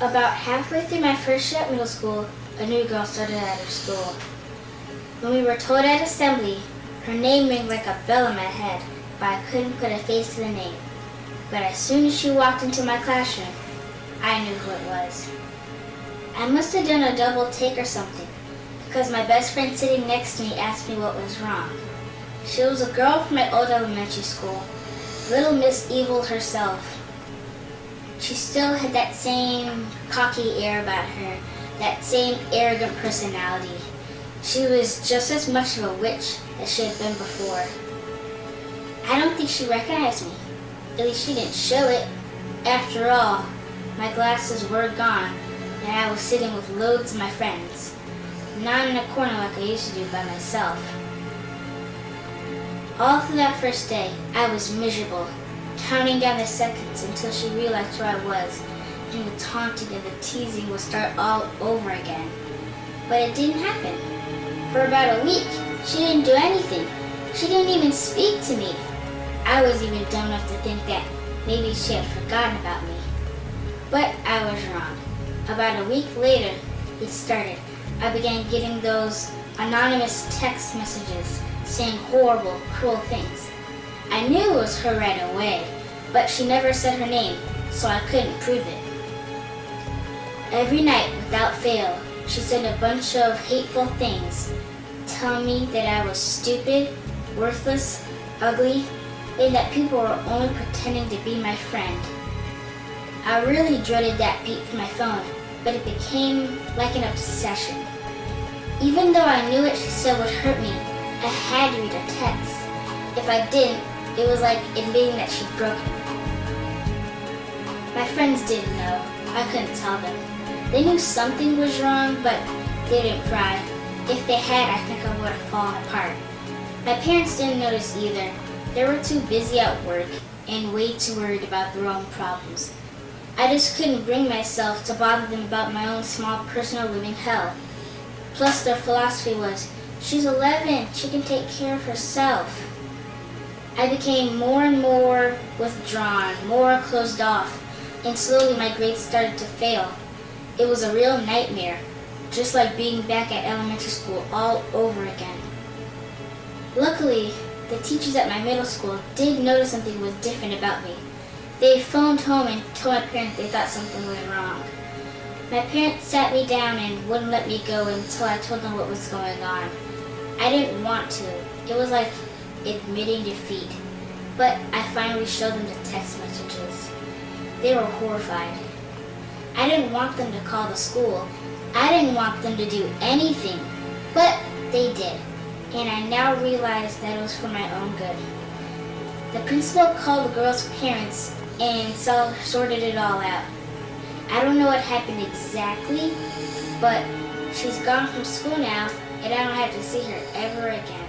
About halfway through my first year at middle school, a new girl started at her school. When we were told at assembly, her name rang like a bell in my head, but I couldn't put a face to the name. But as soon as she walked into my classroom, I knew who it was. I must have done a double take or something, because my best friend sitting next to me asked me what was wrong. She was a girl from my old elementary school, Little Miss Evil herself. She still had that same cocky air about her, that same arrogant personality. She was just as much of a witch as she had been before. I don't think she recognized me. At least she didn't show it. After all, my glasses were gone, and I was sitting with loads of my friends, not in a corner like I used to do by myself. All through that first day, I was miserable, counting down the seconds until she realized who I was, and the taunting and the teasing would start all over again. But it didn't happen. For about a week, she didn't do anything. She didn't even speak to me. I was even dumb enough to think that maybe she had forgotten about me. But I was wrong. About a week later, it started. I began getting those anonymous text messages saying horrible, cruel things. I knew it was her right away, but she never said her name, so I couldn't prove it. Every night, without fail, she said a bunch of hateful things, telling me that I was stupid, worthless, ugly, and that people were only pretending to be my friend. I really dreaded that beep from my phone, but it became like an obsession. Even though I knew what she said would hurt me, I had to read her text. If I didn't, it was like admitting that she'd broken me. My friends didn't know. I couldn't tell them. They knew something was wrong, but they didn't pry. If they had, I think I would have fallen apart. My parents didn't notice either. They were too busy at work and way too worried about their own problems. I just couldn't bring myself to bother them about my own small personal living hell. Plus their philosophy was, she's 11, she can take care of herself. I became more and more withdrawn, more closed off, and slowly my grades started to fail. It was a real nightmare, just like being back at elementary school all over again. Luckily, the teachers at my middle school did notice something was different about me. They phoned home and told my parents they thought something was wrong. My parents sat me down and wouldn't let me go until I told them what was going on. I didn't want to. It was like admitting defeat. But I finally showed them the text messages. They were horrified. I didn't want them to call the school. I didn't want them to do anything. But they did. And I now realize that it was for my own good. The principal called the girls' parents and sorted it all out. I don't know what happened exactly, but she's gone from school now, and I don't have to see her ever again.